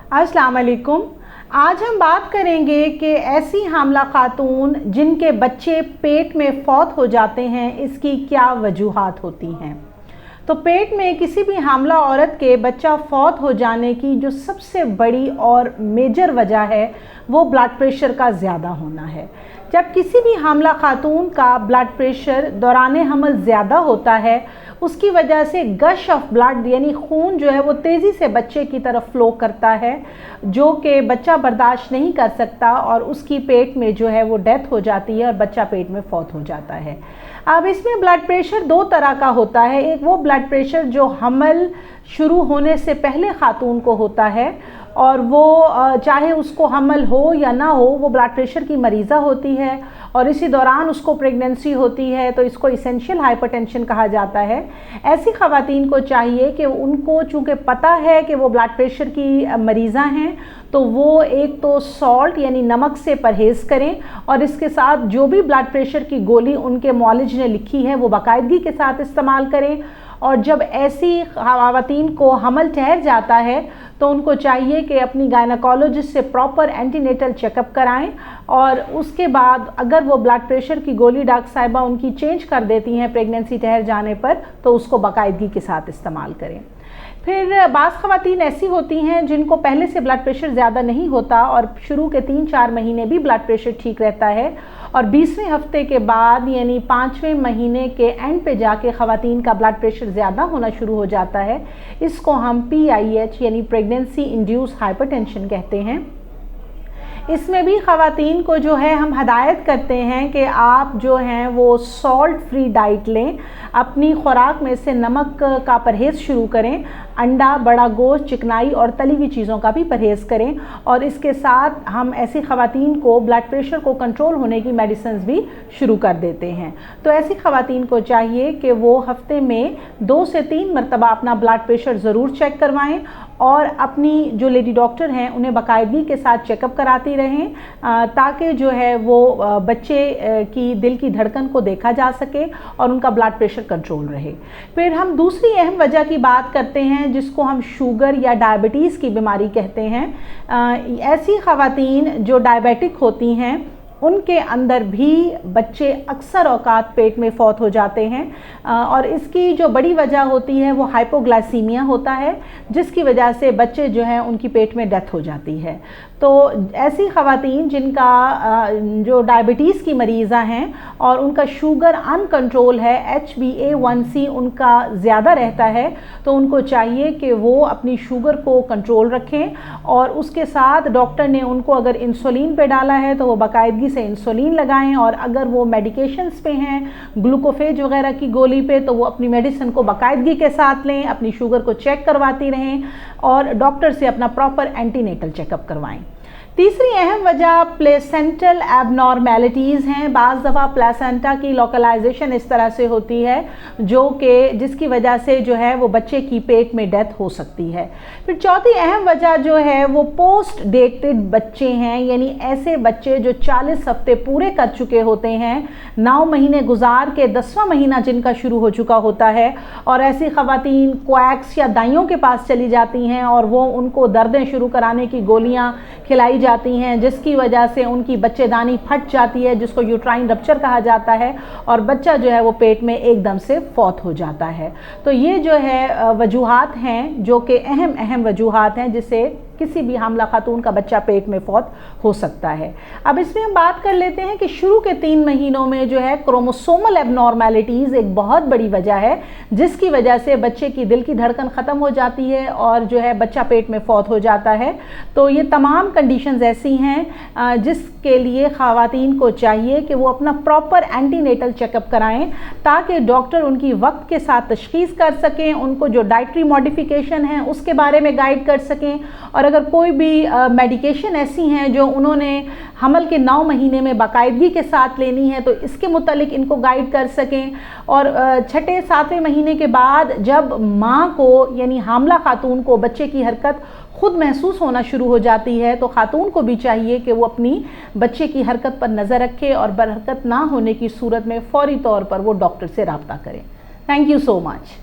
अस्सलाम वालेकुम। आज हम बात करेंगे कि ऐसी हामला खातून जिनके बच्चे पेट में फौत हो जाते हैं, इसकी क्या वजूहात होती हैं। तो पेट में किसी भी हामला औरत के बच्चा फौत हो जाने की जो सबसे बड़ी और मेजर वजह है वो ब्लड प्रेशर का ज़्यादा होना है। जब किसी भी हामला खातून का ब्लड प्रेशर दौरान हमल ज़्यादा होता है, उसकी वजह से गश ऑफ ब्लड यानी खून जो है वो तेज़ी से बच्चे की तरफ फ़्लो करता है, जो कि बच्चा बर्दाश्त नहीं कर सकता और उसकी पेट में जो है वो डेथ हो जाती है और बच्चा पेट में फौत हो जाता है। अब इसमें ब्लड प्रेशर दो तरह का होता है। एक वो ब्लड प्रेशर जो हमल शुरू होने से पहले खातून को होता है और वो चाहे उसको हमल हो या ना हो, वो ब्लड प्रेशर की मरीज़ा होती है और इसी दौरान उसको प्रेगनेंसी होती है, तो इसको इसेंशियल हाइपरटेंशन कहा जाता है। ऐसी ख़वातीन को चाहिए कि उनको चूँकि पता है कि वो ब्लड प्रेशर की मरीज़ा हैं, तो वो एक तो सॉल्ट यानी नमक से परहेज़ करें और इसके साथ जो भी ब्लड प्रेशर की गोली उनके मौलिज ने लिखी है वो बाकायदगी के साथ इस्तेमाल करें। और जब ऐसी ख़वातीन को हमल ठहर जाता है तो उनको चाहिए कि अपनी गायनेकोलॉजिस्ट से प्रॉपर एंटीनेटल चेकअप कराएं और उसके बाद अगर वो ब्लड प्रेशर की गोली डॉक्टर साहिबा उनकी चेंज कर देती हैं प्रेगनेंसी ठहर जाने पर, तो उसको बाकायदगी के साथ इस्तेमाल करें। फिर बाज़ ख़वातीन ऐसी होती हैं जिनको पहले से ब्लड प्रेशर ज़्यादा नहीं होता और शुरू के 3-4 महीने भी ब्लड प्रेशर ठीक रहता है और 20वें हफ्ते के बाद यानी 5वें महीने के एंड पे जाके ख़वातीन का ब्लड प्रेशर ज़्यादा होना शुरू हो जाता है। इसको हम PIH यानी प्रेगनेंसी इंड्यूस हाइपरटेंशन कहते हैं। इसमें भी ख़वातीन को जो है हम हदायत करते हैं कि आप जो हैं वो सॉल्ट फ्री डाइट लें, अपनी ख़ुराक में से नमक का परहेज़ शुरू करें, अंडा, बड़ा गोश्त, चिकनाई और तली हुई चीज़ों का भी परहेज़ करें और इसके साथ हम ऐसी ख़वातीन को ब्लड प्रेशर को कंट्रोल होने की मेडिसिन भी शुरू कर देते हैं। तो ऐसी ख़वातीन को चाहिए कि वो हफ्ते में 2 से 3 मरतबा अपना ब्लड प्रेशर ज़रूर चेक करवाएं और अपनी जो लेडी डॉक्टर हैं उन्हें बाकायदगी के साथ चेकअप कराती रहें ताकि जो है वो बच्चे की दिल की धड़कन को देखा जा सके और उनका ब्लड प्रेशर कंट्रोल रहे। फिर हम दूसरी अहम वजह की बात करते हैं जिसको हम शुगर या डायबिटीज़ की बीमारी कहते हैं। ऐसी ख़वातीन जो डायबिटिक होती हैं उनके अंदर भी बच्चे अक्सर औकात पेट में फौत हो जाते हैं और इसकी जो बड़ी वजह होती है वो हाइपोग्लाइसीमिया होता है, जिसकी वजह से बच्चे जो हैं उनकी पेट में डेथ हो जाती है। तो ऐसी ख़वातीन जिनका जो डायबिटीज़ की मरीज़ा हैं और उनका शुगर अनकंट्रोल है, HbA1c उनका ज़्यादा रहता है, तो उनको चाहिए कि वो अपनी शुगर को कंट्रोल रखें और उसके साथ डॉक्टर ने उनको अगर इंसुलिन पे डाला है तो वो बाकायदगी से इंसुलिन लगाएं और अगर वो मेडिकेशंस पे हैं, ग्लूकोफेज वगैरह की गोली पे, तो वो अपनी मेडिसिन को बाकायदगी के साथ लें, अपनी शुगर को चेक करवाती रहें और डॉक्टर से अपना प्रॉपर एंटीनेटल चेकअप करवाएं। तीसरी अहम वजह प्लेसेंटल एबनॉर्मेलिटीज़ हैं। बाज़ दफ़ा प्लेसेंटा की लोकलाइजेशन इस तरह से होती है जो कि जिसकी वजह से जो है वो बच्चे की पेट में डेथ हो सकती है। फिर चौथी अहम वजह जो है वो पोस्ट डेटेड बच्चे हैं, यानी ऐसे बच्चे जो 40 हफ्ते पूरे कर चुके होते हैं, 9 महीने गुजार के 10वां महीना जिनका शुरू हो चुका होता है और ऐसी ख़वातीन क्वैक्स या दाइयों के पास चली जाती हैं और वो उनको दर्दें शुरू कराने की गोलियाँ खिलाई जाती हैं, जिसकी वजह से उनकी बच्चेदानी फट जाती है, जिसको यूट्राइन रप्चर कहा जाता है और बच्चा जो है वो पेट में एकदम से फौत हो जाता है। तो ये जो है वजूहात हैं जो कि अहम वजूहात हैं जिससे किसी भी हामला खातून का बच्चा पेट में फौत हो सकता है। अब इसमें हम बात कर लेते हैं कि शुरू के 3 महीनों में जो है क्रोमोसोमल एबनॉर्मेलिटीज़ एक बहुत बड़ी वजह है, जिसकी वजह से बच्चे की दिल की धड़कन ख़त्म हो जाती है और जो है बच्चा पेट में फौत हो जाता है। तो ये तमाम कंडीशंस ऐसी हैं जिसके लिए ख़वातीन को चाहिए कि वो अपना प्रॉपर एंटीनेटल चेकअप कराएं ताकि डॉक्टर उनकी वक्त के साथ तशख़ीस कर सकें, उनको जो डाइटरी मॉडिफिकेशन है उसके बारे में गाइड कर सकें और अगर कोई भी मेडिकेशन ऐसी हैं जो उन्होंने हमल के 9 महीने में बाकायदगी के साथ लेनी है तो इसके मुतालिक इनको गाइड कर सकें। और 6-7वें महीने के बाद जब माँ को यानी हामला खातून को बच्चे की हरकत खुद महसूस होना शुरू हो जाती है तो खातून को भी चाहिए कि वो अपनी बच्चे की हरकत पर नज़र रखे और बरहरकत ना होने की सूरत में फ़ौरी तौर पर वो डॉक्टर से रब्ता करें। Thank you so much.